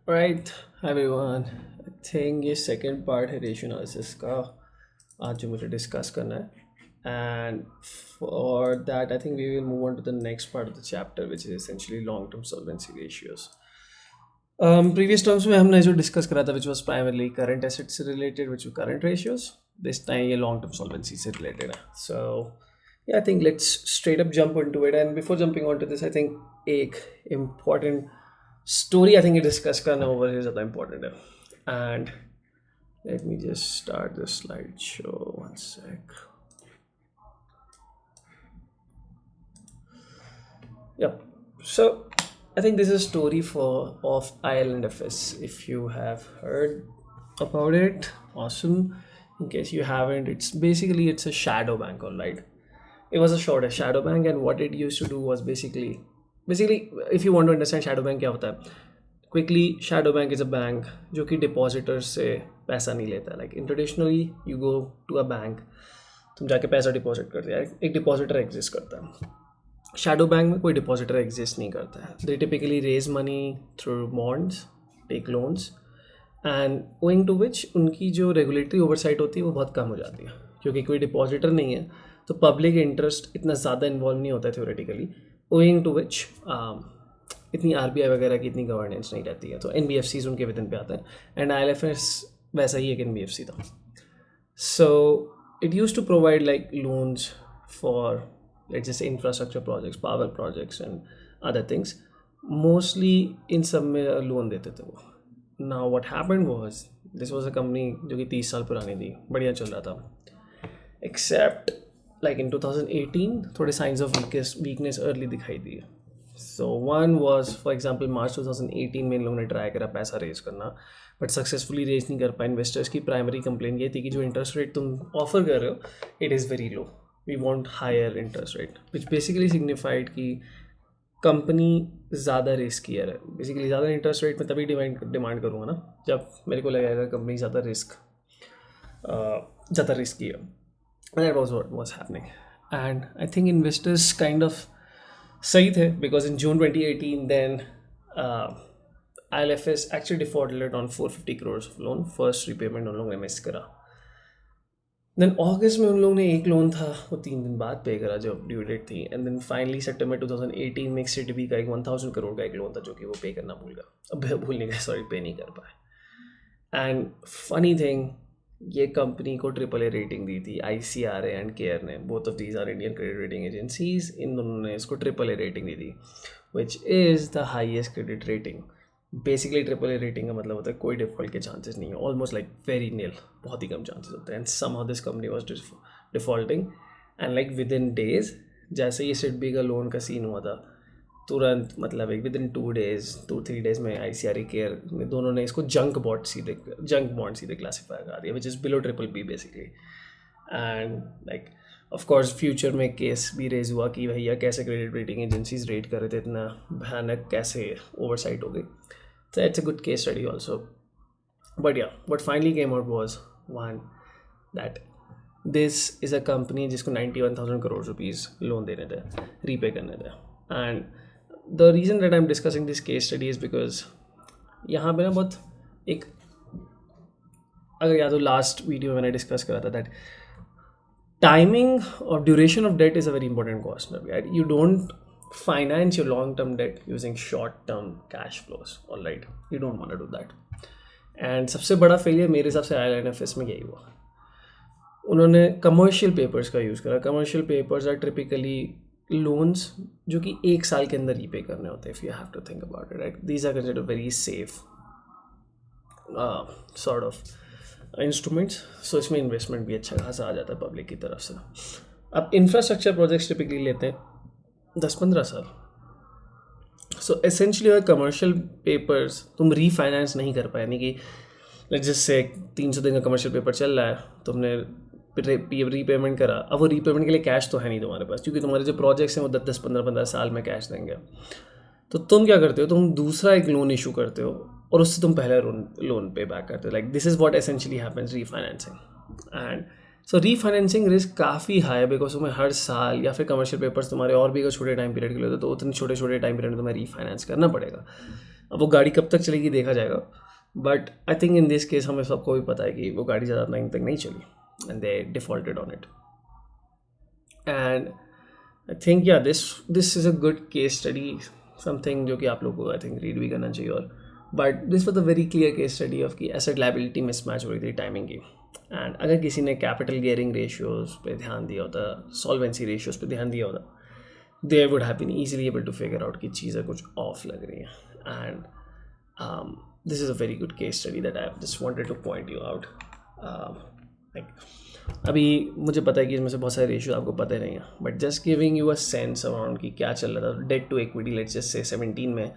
Right everyone. I think ये second part है ratio analysis का आज जो मुझे डिस्कस करना है। And for that I think we will move on to the next part of the chapter which is essentially long term solvency ratios. Previous terms में हमने जो डिस्कस करा था which was primarily current asset से related which current ratios. This time ये long term solvency से related है। So I think let's straight up jump into it. And before jumping on to this I think एक important story I think ये discuss करना over here ज़्यादा important है। And let me just start the slideshow one sec. Yep. So I think this is a story of ILNFS. If you have heard about it, awesome. In case you haven't, it's a shadow bank, all right. It was a shadow bank, and what it used to do was basically if you want to understand shadow bank क्या होता है quickly, shadow bank is a bank जो कि depositors से पैसा नहीं लेता है। Like in traditionally you go to a bank, तुम जाके पैसा डिपॉजिट करते हैं, एक डिपॉजिटर एग्जिस्ट करता है। शैडो बैंक में कोई डिपॉजिटर एग्जिस्ट नहीं करता है। They typically raise money through bonds, take loans, and owing to which उनकी जो रेगुलेटरी ओवरसाइट होती है वो बहुत कम हो जाती है, क्योंकि कोई डिपॉजिटर नहीं है तो पब्लिक इंटरेस्ट इतना ज़्यादा इन्वॉल्व नहीं होता है थ्योरेटिकली। ओइंग टू विच इतनी आरबीआई वगैरह की इतनी गवर्नेंस नहीं रहती है, तो एनबीएफसीज उनके विदिन पे आते हैं। एंड आईएलएफएस वैसा ही एक एनबीएफसी था। So it use to provide like loans for let's जैसे infrastructure projects, power projects and other things. Mostly इन सब में लोन देते थे वो। Now what happened was this was a company जो कि 30 साल पुरानी थी, बढ़िया चल रहा था, एक्सेप्ट लाइक इन 2018 थोड़े साइंस ऑफ वीकनेस अर्ली दिखाई दिए। So one was for example March 2018 में इन लोगों ने ट्राई करा पैसा रेज करना, बट सक्सेसफुली रेज नहीं कर पाए। इन्वेस्टर्स की प्राइमरी कंप्लेन ये थी कि जो इंटरेस्ट रेट तुम ऑफर कर रहे हो it is very low, we want higher interest rate, which basically signified कि कंपनी ज़्यादा रिस्कियर है। बेसिकली ज़्यादा इंटरेस्ट रेट में तभी डिमांड करूँगा ना जब मेरे को लगेगा कंपनी ज़्यादा रिस्की है। That was what was happening. And I think investors kind of सही थे, because in June 2018 then ILFS actually defaulted on 450 crores of loan. First repayment उन लोगों ने मिस करा। देन अगस्त में उन लोगों ने एक लोन था वो 3 दिन बाद पे करा जब ड्यू डेट थी। एंड देन फाइनली सितंबर 2018 में एक सिटीबी का एक 1000 crore का एक लोन था जो कि वो पे करना भूल गया, भूल नहीं गया, सॉरी, पे नहीं कर पाए। एंड फनी थिंग, ये कंपनी को ट्रिपल ए रेटिंग दी थी ICRA एंड केयर ने, both of these are Indian credit rating agencies. इन दोनों ने इसको ट्रिपल ए रेटिंग दी थी, which is the highest credit rating. Basically triple A rating का मतलब होता है कोई डिफॉल्ट के चांसेस नहीं है, ऑलमोस्ट लाइक वेरी नील, बहुत ही कम चांसेस होते हैं। And somehow this company was defaulting, and like with in days, जैसे ये सिडबी का लोन का सीन हुआ था तुरंत, मतलब एक विद इन 2-3 डेज में ICRA केयर ने दोनों ने इसको जंक बॉन्ड सीधे क्लासीफाई कर दिया, which is below triple B basically. And like of course future में केस भी रेज हुआ कि भैया कैसे क्रेडिट रेटिंग एजेंसीज रेट कर रहे थे, इतना भयानक कैसे ओवरसाइट हो गई। So it's a good case study also. But yeah, what finally came out was one, that this is a company जिसको 91,000 crore rupees लोन देने थे, रीपे करने थे। And the reason that I'm discussing this case study is because यहाँ पे ना बहुत एक, अगर या तो लास्ट वीडियो मैंने डिस्कस करा था that timing or duration of debt is a very important question, right? You don't finance your long-term debt using short-term cash flows, all right? You don't want to do that. And सबसे बड़ा failure मेरे हिसाब से ILNFS में यही हुआ, उन्होंने commercial papers का यूज़ करा। Commercial papers are typically loans जो कि 1 साल के अंदर रीपे करने होते हैं, if you have to think about it, right? These are considered very safe sort of instruments. So इसमें इन्वेस्टमेंट भी अच्छा खासा आ जाता है पब्लिक की तरफ से। अब इंफ्रास्ट्रक्चर प्रोजेक्ट्स टिपिकली लेते हैं 10-15 साल। सो एसेंशली अगर कमर्शियल पेपर्स तुम रीफाइनेंस नहीं कर पाए, यानी कि जिससे 300 दिन का कमर्शियल पेपर चल रहा है, तुमने रीपेमेंट करा, अब वो रीपेमेंट के लिए कैश तो है नहीं तुम्हारे पास, क्योंकि तुम्हारे जो प्रोजेक्ट्स हैं वो 10-15 साल में कैश देंगे। तो तुम क्या करते हो, तुम दूसरा एक लोन इशू करते हो और उससे तुम पहले लोन पे बैक करते हो। Like this is what essentially happens refinancing. And so refinancing risk काफ़ी हाई है, बिकॉज तुम्हें हर साल, या फिर कमर्शियल पेपर्स तुम्हारे और भी अगर छोटे टाइम पीरियड के लिए होते तो उतने छोटे टाइम पीरियड में तुम्हें रीफाइनेंस करना पड़ेगा। अब वो गाड़ी कब तक चलेगी देखा जाएगा, but I think in this case हमें सबको भी पता है कि वो गाड़ी ज़्यादा टाइम तक नहीं चली and they defaulted on it. And I think yeah this is a good case study, something जो कि आप लोगों को आई थिंक रीड भी करना चाहिए. और but this was a very clear case study of कि एसेट लाइबिलिटी मिसमैच हो रही थी टाइमिंग की. एंड अगर किसी ने कैपिटल गियरिंग रेशियोज़ पे ध्यान दिया होता, सॉल्वेंसी रेशियोज़ पे ध्यान दिया होता, they would have been easily able to figure out कि चीज़ें कुछ ऑफ लग रही हैं. And this is a very good case study that I just wanted to point you out. अभी मुझे पता है कि इसमें से बहुत सारे रेशियो आपको पता ही नहीं है, but just giving you a sense around कि क्या चल रहा था. Debt to equity let's just say 17 में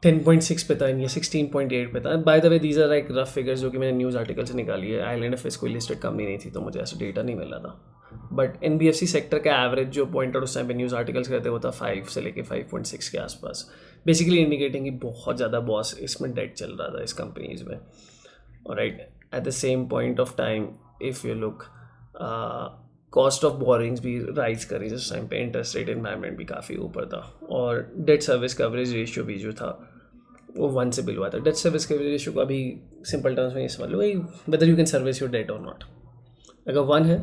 10.6 पे था, या 16.8 पे था. By the way these are like rough figures जो कि मैंने न्यूज़ आर्टिकल से निकाली है. आइलैंड एफ कोई लिस्टेड कंपनी नहीं थी तो मुझे ऐसा डेटा नहीं मिला था. बट NBFC सेक्टर का एवरेज जो पॉइंट आउट उस टाइम पे न्यूज़ आर्टिकल्स कहते वो था 5 से लेके 5.6 के आसपास, बेसिकली इंडिकेटिंग कि बहुत ज़्यादा बॉस इसमें डेट चल रहा था इस कंपनीज में. Right, at the same point of time if you look, cost of borings भी राइज करी जिस टाइम पे. इंटरेस्ट रेट एनवायरनमेंट भी काफ़ी ऊपर था, और डेट सर्विस कवरेज रेशियो भी जो था वो 1 से बिलो आता है. डेट सर्विस कवरेज रेशियो को अभी सिंपल टर्म्स में ये समझ लो whether you can service your debt और नॉट. अगर 1 है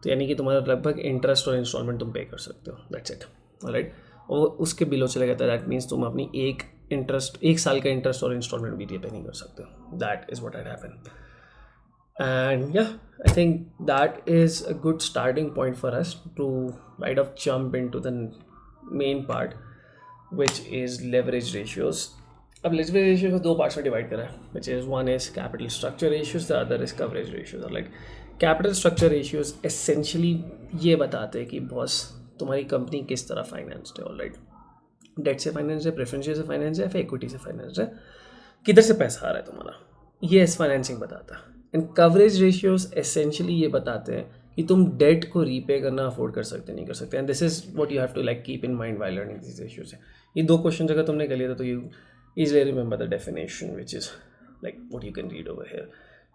तो यानी कि तुम्हारा लगभग इंटरेस्ट और इंस्टॉलमेंट तुम पे कर सकते हो, दैट्स इट. ऑलराइट, और उसके बिलो चले गया था, दैट मीन्स तुम अपनी एक साल का इंटरेस्ट और इंस्टॉलमेंट भी पे नहीं कर सकते हो. That is what had happened. And yeah, I think that is a good starting point for us to right off jump into the main part, which is leverage ratios. अब leverage ratio को 2 parts में divide करा है, which is one is capital structure ratios, the other is coverage ratios. Like capital structure ratios essentially ये बताते हैं कि boss तुम्हारी कंपनी किस तरह फाइनेंस्ड है. ऑलराइट, डेट से फाइनेंस है, प्रेफरेंस से फाइनेंस है, फिर इक्विटी से फाइनेंस है, किधर से पैसा आ रहा है तुम्हारा, ये इस फाइनेंसिंग बताता है. एंड कवरेज रेशियोज एसेंशियली ये बताते हैं कि तुम डेट को रीपे करना अफोर्ड कर सकते नहीं कर सकते. And this is what you have to like keep in mind while learning this ratios. ये 2 क्वेश्चन अगर तुमने कर लिया था तो you easily remember the definition which is like what you can read over here.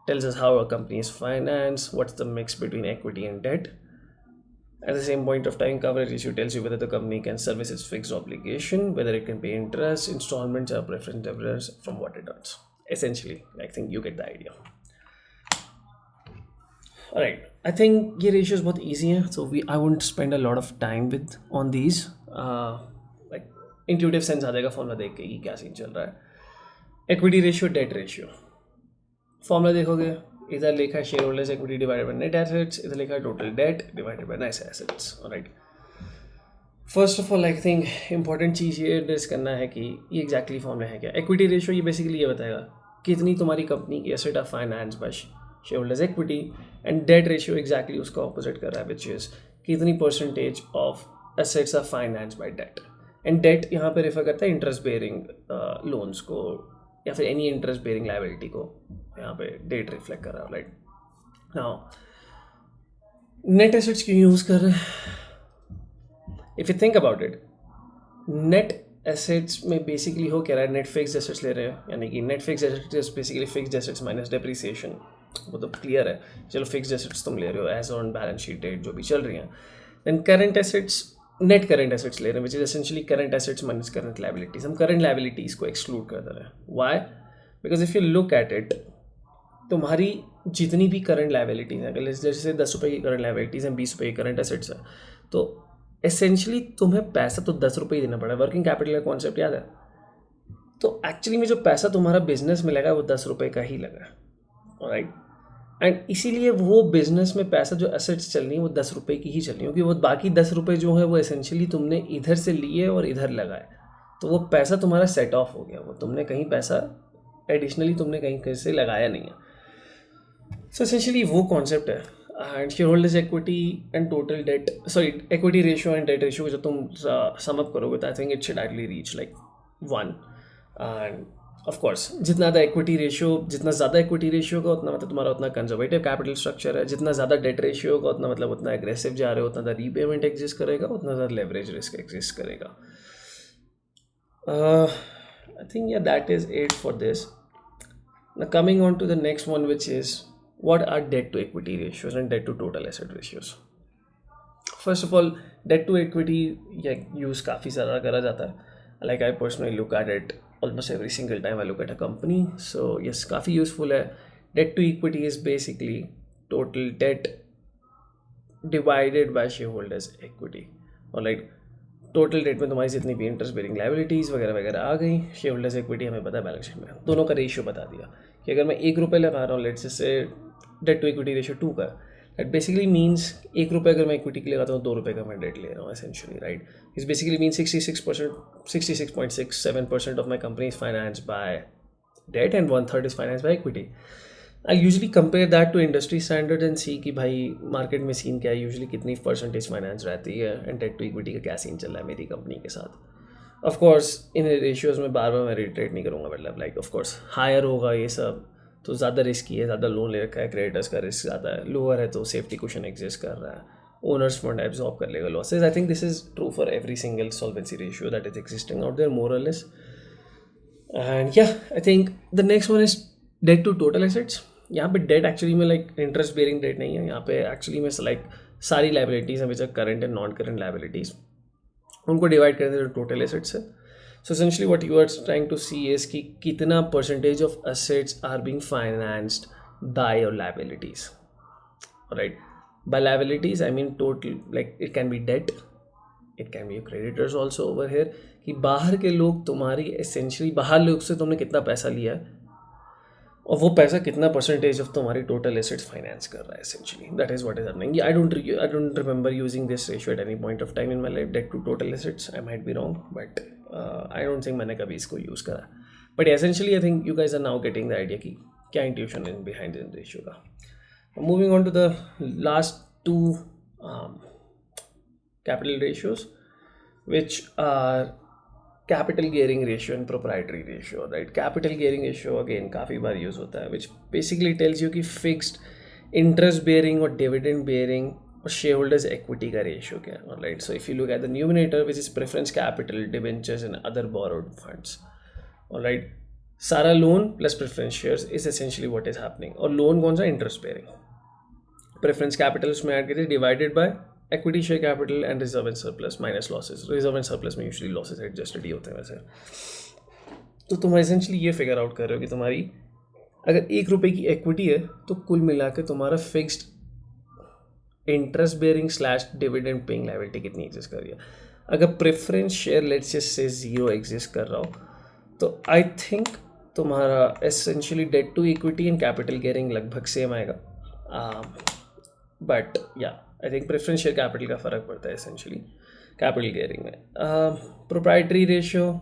Tells us how a company is finance, what's the mix between equity and debt. At the same point of time, coverage ratio tells you whether the company can service its fixed obligation, whether it can pay interest, installments, or preference dividends from what it earns. Essentially, I think you get the idea. Alright, I think ये ratios बहुत easy हैं, so I won't spend a lot of time on these. Like intuitive sense आ जाएगा formula देख के कि क्या scene चल रहा है. Equity ratio, debt ratio. Formula देखोगे, इधर लिखा है share holders equity divided by net assets, इधर लिखा है total debt divided by net assets. Alright, first of all I think important चीज़ ये एड्रेस करना है कि ये एग्जैक्टली फॉर्मूला है क्या. इक्विटी रेशियो ये बेसिकली ये बताएगा कितनी तुम्हारी कंपनी की asset of finance by share holders equity, and debt ratio exactly उसका ऑपोजिट कर रहा है, विच इज़ कितनी percentage of assets of finance by debt. And debt यहाँ पे रेफर करता है इंटरेस्ट बेयरिंग लोन्स को या फिर एनी इंटरेस्ट बेयरिंग लायबिलिटी को, यहाँ पे डेट रिफ्लेक्ट कर रहा है. राइट, नाउ नेट एसेट्स क्यों यूज़ कर रहे हैं. If you think about it, net assets में बेसिकली हो क्या रहा है, नेट फिक्स्ड एसेट्स ले रहे हैं, यानी कि net fixed assets is basically fixed assets minus depreciation. वो तो क्लियर है, चलो फिक्स्ड एसेट्स तुम ले रहे हो as on balance sheet date जो भी चल रही हैं. Then current assets, net current assets ले रहे हैं, which is essentially current assets minus current liabilities. हम करंट लायबिलिटीज़ को एक्सक्लूड कर दे रहे हैं. Why? Because if you look at it, तुम्हारी जितनी भी करंट लायबिलिटीज़ हैं, अगर जैसे 10 रुपये की करंट लायबिलिटीज़ हैं, 20 रुपये की करंट एसेट्स हैं, तो एसेंशियली तुम्हें पैसा तो 10 रुपये ही देना पड़ा. वर्किंग कैपिटल का कॉन्सेप्ट याद है. तो एक्चुअली में जो पैसा तुम्हारा बिजनेस में लगा है वो 10 रुपये का ही लगा है. ऑलराइट, एंड इसीलिए वो बिजनेस में पैसा जो एसेट्स चल रही है वो 10 रुपये की ही चल रही है, क्योंकि वो बाकी 10 रुपये जो है वो एसेंशियली तुमने इधर से लिए और इधर लगाए, तो वो पैसा तुम्हारा सेट ऑफ हो गया. वो तुमने कहीं पैसा एडिशनली तुमने कहीं से लगाया नहीं है. सो एसेंशियली वो कॉन्सेप्ट है. And share holders equity and total date, sorry equity ratio and debt ratio को जब तुम सम अप करोगे तो I think it should ideally reach like 1. End of course जितना ज़्यादा इक्विटी रेशियो का उतना मतलब तुम्हारा उतना कंजर्वेटिव कैपिटल स्ट्रक्चर है. जितना ज़्यादा डेट रेशियो का उतना मतलब उतना एग्रेसिव जा रहे हो, उतना ज़्यादा रीपेमेंट एग्जिस्ट करेगा, उतना ज़्यादा लेवरेज रिस्क एग्जिस्ट करेगा. आई think yeah that is it for this. Now coming on to the next one, which is what are debt to equity ratios and debt to total asset ratios. First of all, debt to equity use काफ़ी ज़्यादा करा जाता है. Like I personally look at it almost every single time I look at a company. So yes, काफ़ी useful है. Debt to equity is basically total debt divided by shareholders equity. और like total date में तुम्हारी जितनी भी interest bearing liabilities वगैरह वगैरह आ गई, शेयरहोल्डर्स इक्विटी हमें पता है बैलेंस शीट में, दोनों का रेशियो बता दिया कि अगर मैं 1 रुपये लगा रहा हूँ, let's say date to equity ratio 2 का, दैट बेसिकली मीन्स 1 रुपये अगर मैं इक्विटी के लिए लगाता हूँ 2 रुपये का मैं डेट ले रहा हूँ एसेंशियली, राइट. इस basically mean 66.67% of my company is finance by debt and 1/3 is finance by equity. I usually compare that to industry standard and see कि भाई मार्केट में सीन क्या है, यूजली कितनी परसेंटेज फाइनेंस रहती है एंड डेट टू इक्विटी का क्या सीन चल रहा है मेरी कंपनी के साथ. ऑफ कोर्स इन रेशियोज़ में बार बार मैं रिट्रेट नहीं करूँगा, मतलब लाइक ऑफ कोर्स हायर होगा ये सब तो ज़्यादा रिस्की है, ज़्यादा लोन ले रखा है, क्रेडिटर्स का रिस्क ज़्यादा है, लोअर है तो सेफ्टी कुशन एग्जिस्ट कर रहा है, ओनर्स फंड एब्जॉर्ब कर लेगा losses. I think this is true for every single solvency ratio that is existing out there more और less. And yeah I think the next one is debt to total assets. यहाँ पे debt actually में like interest bearing debt नहीं है, यहाँ पे actually में like सारी लाइबिलिटीज़ हैं which are current and non current liabilities, उनको डिवाइड कर देते टोटल एसेट्स है. So essentially what you are trying to see is कि कितना percentage of assets are being financed by your liabilities, right. By liabilities I mean total, like it can be debt, it can be creditors also over here, कि बाहर के लोग तुम्हारी essentially बाहर लोग से तुमने कितना पैसा लिया है और वो पैसा कितना परसेंटेज ऑफ तुम्हारी टोटल एसेट्स फाइनेंस कर रहा है essentially. That is what is happening. I don't remember using this ratio at any point of time in my life, debt to total assets. I might be wrong but I don't think मैंने कभी इसको use करा. But essentially I think you guys are now getting the idea कि क्या intuition in behind in ratio का. Moving on to the last 2 capital ratios which are capital gearing ratio and proprietary ratio, right. Capital gearing ratio again काफ़ी बार use होता है, which basically tells you कि fixed interest bearing और dividend bearing और share holders equity का ratio क्या है, right. So if you look at the numerator which is preference capital, debentures and other borrowed funds, right. सारा loan plus preference shares is essentially what is happening. और loan कौन सा, interest bearing. Preference capital उसमें add करिए divided by equity share capital and reserve and surplus minus losses. reserve and surplus में usually losses adjusted ही होते हैं वैसे. तो तुम essentially ये figure out कर रहे हो कि तुम्हारी अगर 1 रुपये की equity है तो कुल मिला के तुम्हारा fixed interest bearing / dividend paying liability कितनी exist कर रही है. अगर preference share let's just say 0 exist कर रहा हो तो I think तुम्हारा essentially debt to equity and capital gearing लगभग same आएगा. बट या I think preference share capital का फ़र्क पड़ता है एसेंशियली कैपिटल गियरिंग में. प्रोप्राइटरी रेशियो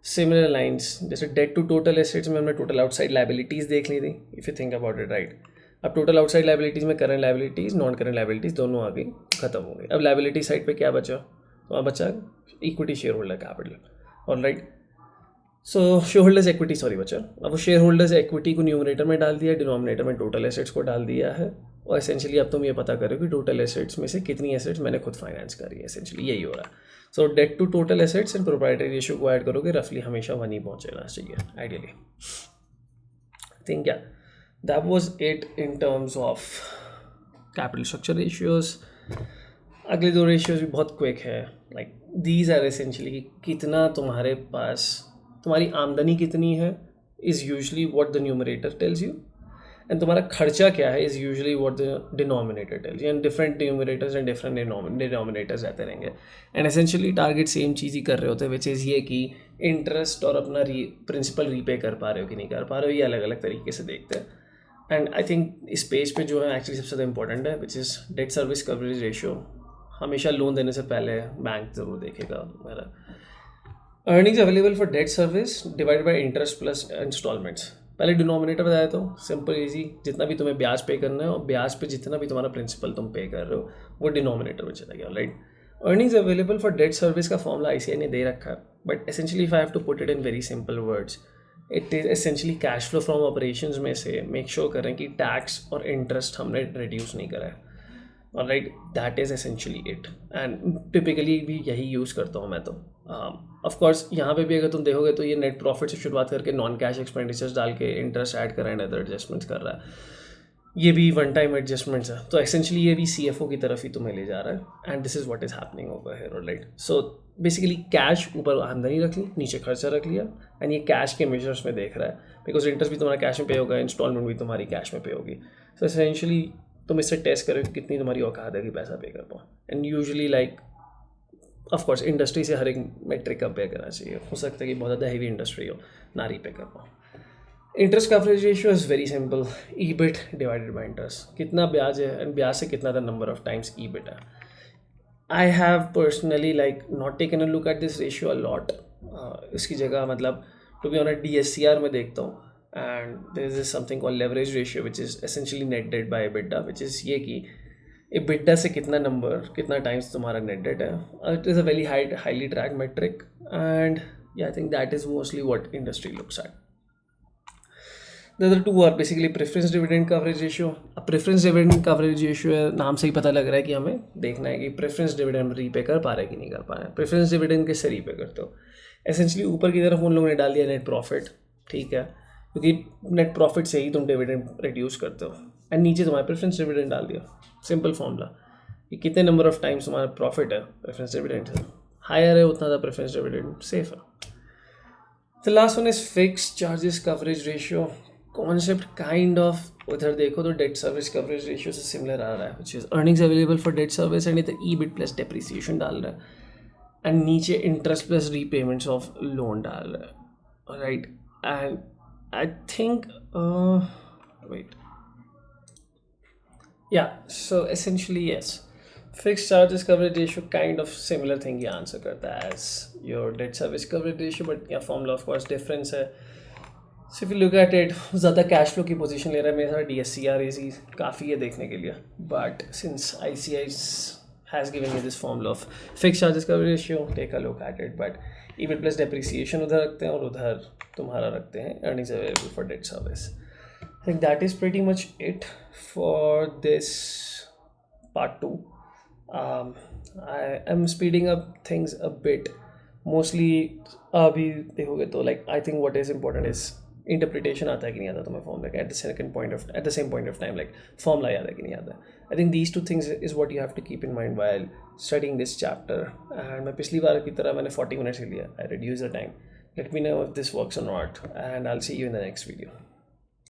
सिमिलर लाइंस, जैसे डेट टू टोटल एसेट्स में हमने टोटल आउटसाइड लाइबिलिटीज़ देख ली थी, if you think about it, right. अब टोटल आउटसाइड लाइबिलिटीज़ में current liabilities non current liabilities दोनों आ गई, खत्म हो गई. अब लाइबिलिटी साइड पे क्या बचा, तो वहाँ बचा इक्विटी शेयर होल्डर कैपिटल, और राइट. सो शेयर होल्डर्स इक्विटी सॉरी बचा. अब वो शेयर होल्डर्स इक्विटी को न्यूमरेटर में डाल दिया, डिनोमिनेटर में टोटल एसेट्स को डाल दिया है, और एसेंशियली अब तुम ये पता करो कि टोटल एसेट्स में से कितनी एसेट्स मैंने खुद फाइनेंस करी है, एसेंशियली यही हो रहा है. So debt to total assets and proprietary ratio को ऐड करोगे रफली हमेशा 1 ही पहुंचेगा चाहिए ideally. I think yeah that was it in terms of capital structure ratios. अगले 2 रेशियोज भी बहुत क्विक है, लाइक दीज आर एसेंशियली कितना तुम्हारे पास, तुम्हारी आमदनी कितनी है is usually what the numerator tells you, and तुम्हारा खर्चा क्या है is usually what the denominator tells you. And different numerators and different denominators रहते रहेंगे, एंड एसेंशियली टारगेट सेम चीज़ ही कर रहे होते हैं, विच इज़ ये कि इंटरेस्ट और अपना प्रिंसिपल रीपे कर पा रहे हो कि नहीं कर पा रहे हो, ये अलग अलग तरीके से देखते हैं. एंड आई थिंक इस पेज पे जो है एक्चुअली सबसे ज़्यादा इंपॉर्टेंट है, which is debt service coverage ratio. हमेशा लोन देने से पहले बैंक ज़रूर देखेगा मेरा. Earnings available for debt service divide by interest plus instalments. पहले डिनोमिनेटर बताया तो सिंपल इजी, जितना भी तुम्हें ब्याज पे करना है और ब्याज पे जितना भी तुम्हारा प्रिंसिपल तुम पे कर रहे हो वो डिनोमिनेटर में चला गया, right. Earnings available for debt service का फॉर्मूला ICAI ने दे रखा है, but essentially if I have to put it in very simple words, it is essentially cash flow from operations में से मेक श्योर करें कि टैक्स और इंटरेस्ट हमने रिड्यूस नहीं करा है, और right that is essentially it. And typically भी यही यूज़ करता हूँ मैं. तो ऑफ कोर्स यहाँ पे भी अगर तुम देखोगे तो ये नेट प्रॉफिट से शुरुआत करके नॉन कैश एक्सपेंडिचर्स डाल के इंटरेस्ट ऐड कर रहा है, अदर एडजस्टमेंट्स कर रहा है. ये भी वन टाइम एडजस्टमेंट्स है, तो एसेंशली ये भी CFO की तरफ ही तुम्हें ले जा रहा है, and this is what is happening over here, right? So basically cash ऊपर आमदनी रख ली, नीचे खर्चा रख लिया, एंड ये कैश के मेजर्स में देख रहा है, बिकॉज इंटरेस्ट भी तुम्हारा कैश में पे होगा, इंस्टॉलमेंट भी तुम्हारी कैश में पे होगी। सो एसेंशली तुम इससे टेस्ट करो कि कितनी तुम्हारी औकात है कि पैसा पे कर पाओ, and usually like of course industry से हर एक मेट्रिक कंपेयर करना चाहिए, हो सकता है कि बहुत ज़्यादा हैवी इंडस्ट्री हो, ना रीपे कर पाओ। Interest coverage ratio is very simple, EBIT divided by interest, कितना ब्याज है एंड ब्याज से कितना the number of times EBIT है। I have personally like not taken a look at this ratio a lot, इसकी जगह मतलब टू बी ऑनेस्ट DSCR में देखता हूँ, and there is something called leverage ratio which is essentially net debt by EBITDA, which is ये कि EBITDA से कितना नंबर कितना टाइम्स तुम्हारा नेट डेट है। It is a very highly track metric, and I think that is mostly what industry looks at. The other two are basically preference dividend coverage ratio. अब preference dividend coverage ratio है, नाम से ही पता लग रहा है कि हमें देखना है कि प्रेफरेंस डिविडेंड रीपे कर पा रहे कि नहीं कर पा रहे हैं। प्रेफरेंस डिविडेंड किससे रीपे करते हो? एसेंशली ऊपर की तरफ उन लोगों ने डाल दिया नेट प्रॉफिट, ठीक है, क्योंकि नेट प्रॉफिट से ही तुम डिविडेंड रिड्यूस करते हो, एंड नीचे तुम्हारा प्रेफरेंस डिविडेंड डाल दिया। सिंपल फॉर्मूला कि कितने नंबर ऑफ टाइम्स तुम्हारा प्रॉफिट है प्रेफरेंस डिविडेंड से, हायर है उतना ज़्यादा प्रेफरेंस डिविडेंड सेफ है। The last one is fix charges coverage ratio. Concept kind of उधर देखो तो डेट सर्विस कवरेज रेशियो से सिमिलर आ रहा है, which is earnings available for debt service, and इधर ईबिट प्लस डेप्रिसिएशन डाल रहा है, एंड नीचे interest plus repayments of loan डाल रहा है, right? And I think wait yeah, so essentially yes, fixed charges coverage ratio kind of similar thing ये answer करता है as your debt service coverage ratio, but yeah formula of course difference है। So if you look at it, ज़्यादा cash flow की position ले रहा है मेरे साथ DSCR AC काफ़ी है देखने के लिए, but since ICI has given you this formula of fixed charges coverage ratio, take a look at it, but EBIT plus depreciation उधर रखते हैं और उधर तुम्हारा रखते हैं earnings available for debt service। I think that is pretty much it for this part 2. I am speeding up things a bit. Mostly अभी देखोगे तो like I think what is important is interpretation आता है कि नहीं आता तुम्हें formula का at the same point of time, like formula याद है कि नहीं आता है। I think these two things is what you have to keep in mind while studying this chapter. And मैं पिछली बार की तरह मैंने 40 minutes ही लिया, I reduce the time. Let me know if this works or not, and I'll see you in the next video.